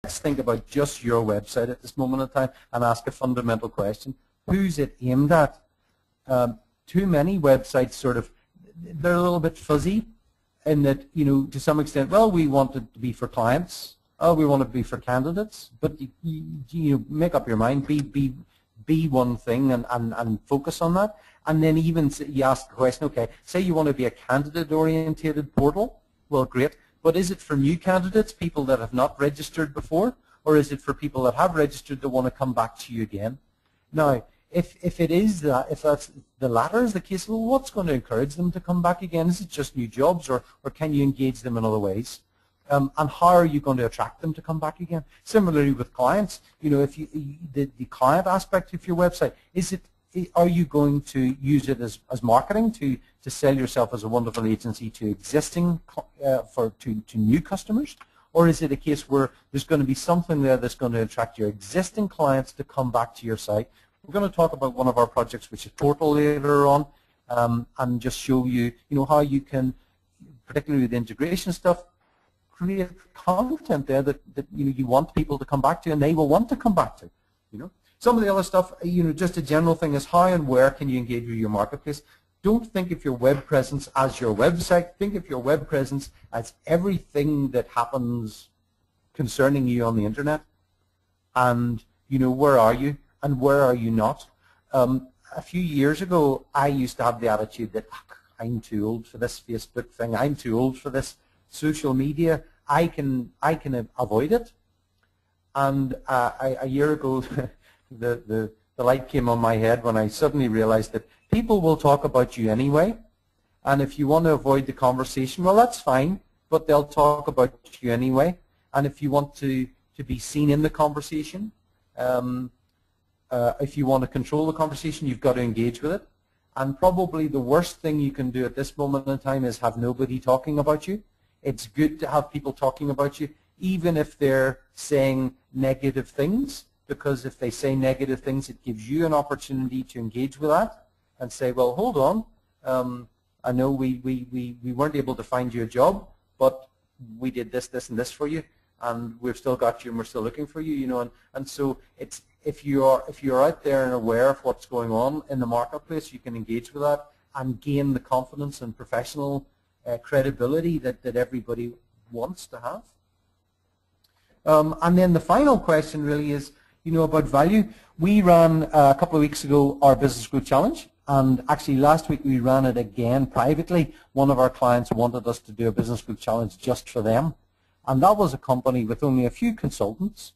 let's think about just your website at this moment in time and ask a fundamental question. Who's it aimed at? Too many websites they're a little bit fuzzy in that, to some extent, well, we want it to be for clients. Oh, we want it to be for candidates. But you make up your mind, be one thing and focus on that. And then even you ask the question, okay, say you want to be a candidate-orientated portal. Well, great. But is it for new candidates, people that have not registered before? Or is it for people that have registered that want to come back to you again? Now, if it is that, if that's the latter is the case, well, what's going to encourage them to come back again? Is it just new jobs, or can you engage them in other ways? And how are you going to attract them to come back again? Similarly with clients, if the client aspect of your website, are you going to use it as marketing to sell yourself as a wonderful agency to existing to new customers? Or is it a case where there's going to be something there that's going to attract your existing clients to come back to your site? We're going to talk about one of our projects, which is Portal, later on, and just show you, how you can, particularly with the integration stuff, create content there that you want people to come back to, and they will want to come back to. Some of the other stuff, just a general thing is how and where can you engage with your marketplace. Don't think of your web presence as your website. Think of your web presence as everything that happens concerning you on the internet. And where are you? And where are you not? A few years ago, I used to have the attitude that I'm too old for this Facebook thing. I'm too old for this social media. I can avoid it. And a year ago, the light came on my head when I suddenly realized that people will talk about you anyway. And if you want to avoid the conversation, well, that's fine. But they'll talk about you anyway. And if you want to be seen in the conversation, if you want to control the conversation, you've got to engage with it. And probably the worst thing you can do at this moment in time is have nobody talking about you. It's good to have people talking about you, even if they're saying negative things, because if they say negative things, it gives you an opportunity to engage with that and say, well, hold on, I know we weren't able to find you a job, but we did this, this, and this for you, and we've still got you, and we're still looking for you, and so it's, if you're out there and aware of what's going on in the marketplace, you can engage with that and gain the confidence and professional credibility that everybody wants to have. And then the final question really is, about value. We ran a couple of weeks ago our Business Growth Challenge, and actually last week we ran it again privately. One of our clients wanted us to do a Business Growth Challenge just for them, and that was a company with only a few consultants.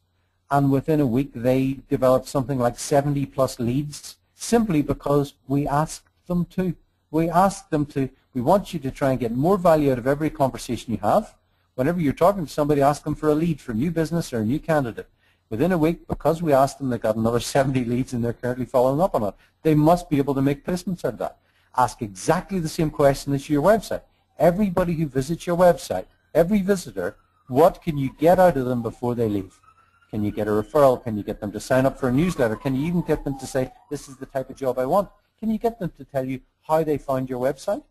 And within a week, they developed something like 70+ leads, simply because we asked them to. We asked them to. We want you to try and get more value out of every conversation you have. Whenever you're talking to somebody, ask them for a lead for a new business or a new candidate. Within a week, because we asked them, they got another 70 leads, and they're currently following up on it. They must be able to make placements out of that. Ask exactly the same question as your website. Everybody who visits your website, every visitor, what can you get out of them before they leave? Can you get a referral? Can you get them to sign up for a newsletter? Can you even get them to say, this is the type of job I want? Can you get them to tell you how they found your website?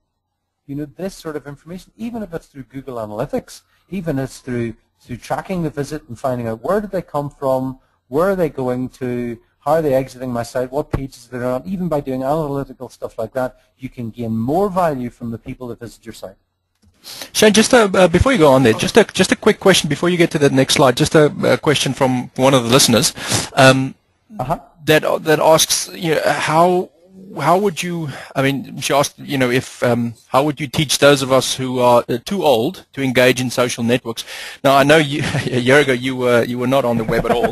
This sort of information, even if it's through Google Analytics, even if it's through tracking the visit and finding out where did they come from, where are they going to, how are they exiting my site, what pages they're on, even by doing analytical stuff like that, you can gain more value from the people that visit your site. Shane, just before you go on there, just a quick question before you get to the next slide. Just a question from one of the listeners that asks, how would you? I mean, she asked, if how would you teach those of us who are too old to engage in social networks? Now, I know a year ago you were not on the web at all,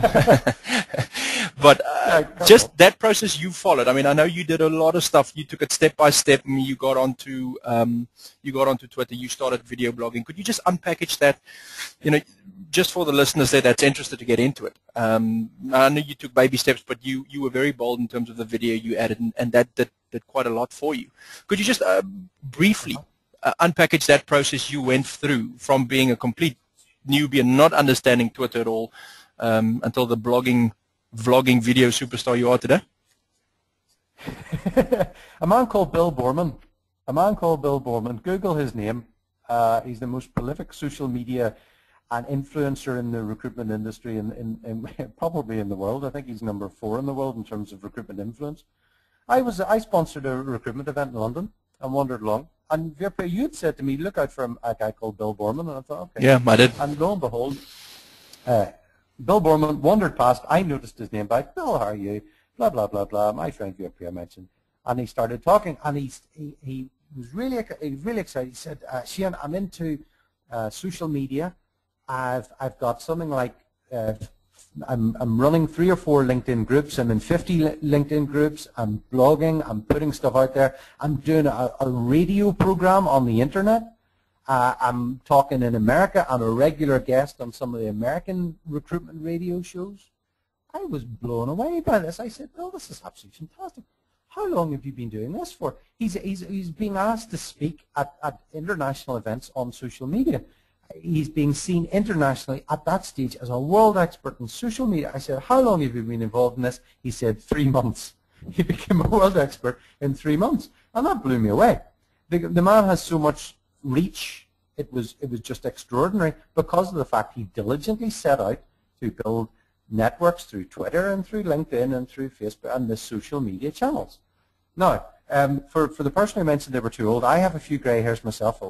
but just that process you followed. I mean, I know you did a lot of stuff. You took it step by step, and you got onto Twitter. You started video blogging. Could you just unpackage that? Just for the listeners that's interested to get into it. I know you took baby steps, but you were very bold in terms of the video you added, and that did quite a lot for you. Could you just briefly unpackage that process you went through from being a complete newbie and not understanding Twitter at all until the vlogging video superstar you are today? A man called Bill Boorman. Google his name. He's the most prolific social media an influencer in the recruitment industry in probably in the world. I think he's number 4 in the world in terms of recruitment influence. I sponsored a recruitment event in London and wandered along. And Virpa, you had said to me, look out for a guy called Bill Borman, and I thought, okay. Yeah, I did. And lo and behold, Bill Borman wandered past. I noticed his name back. Bill, how are you? Blah, blah, blah, blah. My friend Virpa, I mentioned. And he started talking, and he was really excited. He said, Shane, I'm into social media. I've got something like I'm running 3 or 4 LinkedIn groups. I'm in 50 LinkedIn groups. I'm blogging. I'm putting stuff out there. I'm doing a radio program on the internet. I'm talking in America. I'm a regular guest on some of the American recruitment radio shows. I was blown away by this. I said, well, this is absolutely fantastic. How long have you been doing this for? He's being asked to speak at international events on social media. He's being seen internationally at that stage as a world expert in social media. I said, how long have you been involved in this? He said, 3 months. He became a world expert in 3 months. And that blew me away. The man has so much reach. It was just extraordinary because of the fact he diligently set out to build networks through Twitter and through LinkedIn and through Facebook and the social media channels. Now, for the person who mentioned they were too old, I have a few grey hairs myself,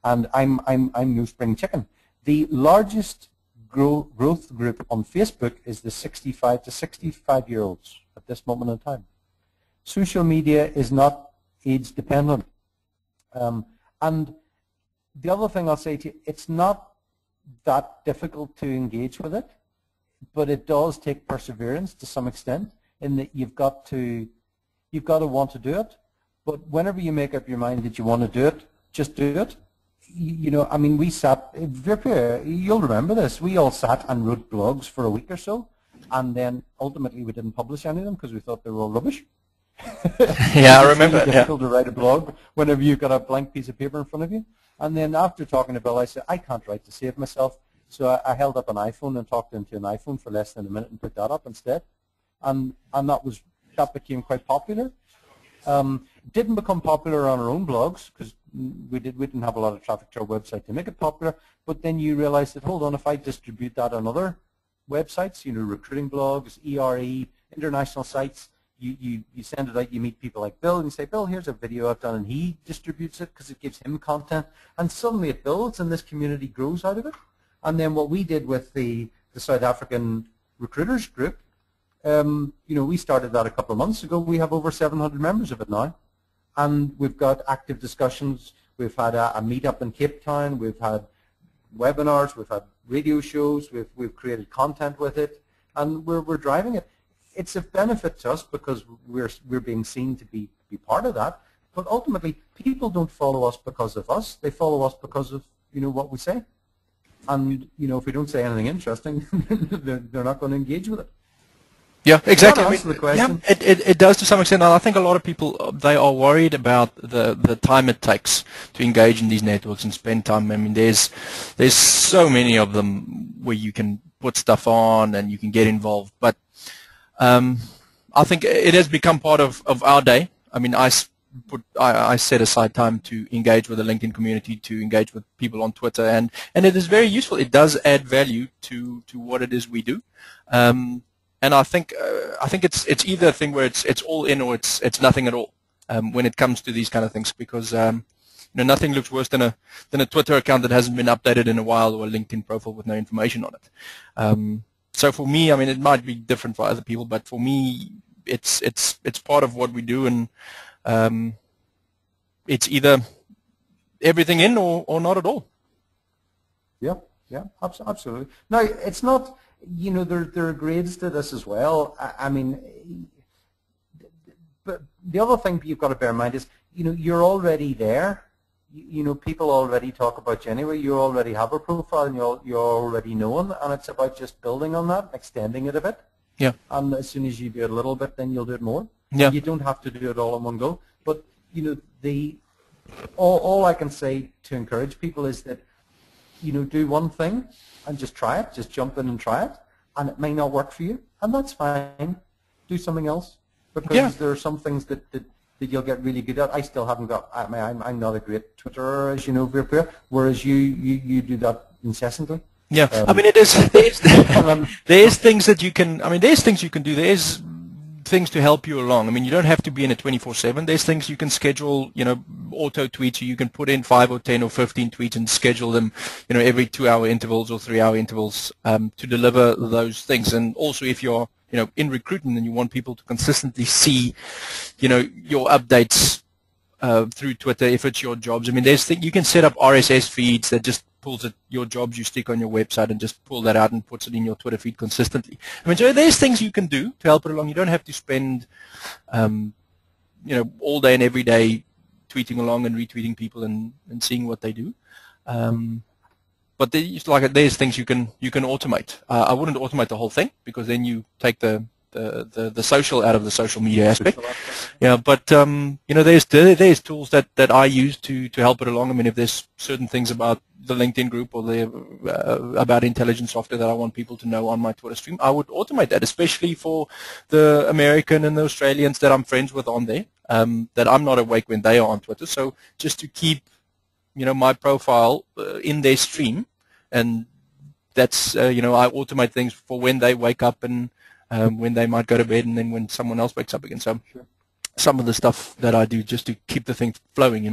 and I'm no spring chicken. The largest growth group on Facebook is the 65 to 65-year-olds at this moment in time. Social media is not age dependent. And the other thing I'll say to you, it's not that difficult to engage with it, but it does take perseverance to some extent in that you've got to want to do it. But whenever you make up your mind that you want to do it, just do it. You know, I mean, we sat, you'll remember this, we all sat and wrote blogs for a week or so, and then ultimately we didn't publish any of them because we thought they were all rubbish. Yeah, I remember. It's difficult to write a blog whenever you've got a blank piece of paper in front of you. And then after talking to Bill, I said, I can't write to save myself. So I held up an iPhone and talked into an iPhone for less than a minute and put that up instead. And that became quite popular. Didn't become popular on our own blogs because we didn't have a lot of traffic to our website to make it popular. But then you realize that, hold on, if I distribute that on other websites, you know, recruiting blogs, ERE, international sites, you send it out, you meet people like Bill, and you say, Bill, here's a video I've done, and he distributes it because it gives him content, and suddenly it builds, and this community grows out of it. And then what we did with the South African recruiters group, you know, we started that a couple of months ago. We have over 700 members of it now, and we've got active discussions. We've had a meetup in Cape Town. We've had webinars. We've had radio shows. We've created content with it, and we're driving it. It's a benefit to us because we're being seen to be part of that. But ultimately, people don't follow us because of us. They follow us because of, you know, what we say. And, you know, if we don't say anything interesting, they're not going to engage with it. Yeah, exactly. Does that answer the question? Yeah, it does to some extent, and I think a lot of people, they are worried about the time it takes to engage in these networks and spend time. I mean, there's so many of them where you can put stuff on and you can get involved, but I think it has become part of our day. I mean, I set aside time to engage with the LinkedIn community, to engage with people on Twitter, and it is very useful. It does add value to what it is we do. And I think it's either a thing where it's all in or it's nothing at all when it comes to these kind of things, because you know, nothing looks worse than a Twitter account that hasn't been updated in a while, or a LinkedIn profile with no information on it. So for me, I mean, it might be different for other people, but for me, it's part of what we do, and it's either everything in or not at all. Yeah, absolutely. Now, it's not, you know, there are grades to this as well. I mean, but the other thing you've got to bear in mind is, you know, you're already there. You know, people already talk about you anyway. You already have a profile, and you're already known, and it's about just building on that, extending it a bit. Yeah. And as soon as you do it a little bit, then you'll do it more. Yeah. You don't have to do it all in one go. But, you know, all I can say to encourage people is that, you know, do one thing and just try it. Just jump in and try it. And it may not work for you, and that's fine. Do something else, because there are some things that that you'll get really good at. I still haven't got. I mean, I'm not a great Twitterer, as you know, Pierre, whereas you do that incessantly. Yeah, I mean, there's things that you can. I mean, there's things you can do. There's things to help you along. I mean, you don't have to be in it 24/7. There's things you can schedule, auto tweets. You can put in 5 or 10 or 15 tweets and schedule them, every 2-hour intervals or 3-hour intervals to deliver those things. And also, if you're, in recruitment and you want people to consistently see, your updates through Twitter, if it's your jobs. I mean, you can set up RSS feeds that just pulls your jobs you stick on your website and just pull that out and puts it in your Twitter feed consistently. I mean, so there's things you can do to help it along. You don't have to spend, all day and every day tweeting along and retweeting people and seeing what they do. But there's things you can automate. I wouldn't automate the whole thing because then you take the social out of the social media aspect. Yeah, but there's tools that I use to help it along. I mean, if there's certain things about the LinkedIn group or about intelligent software that I want people to know on my Twitter stream, I would automate that, especially for the American and the Australians that I'm friends with on there, that I'm not awake when they are on Twitter. So just to keep, my profile in their stream, and that's, I automate things for when they wake up and when they might go to bed, and then when someone else wakes up again. So some of the stuff that I do just to keep the thing flowing,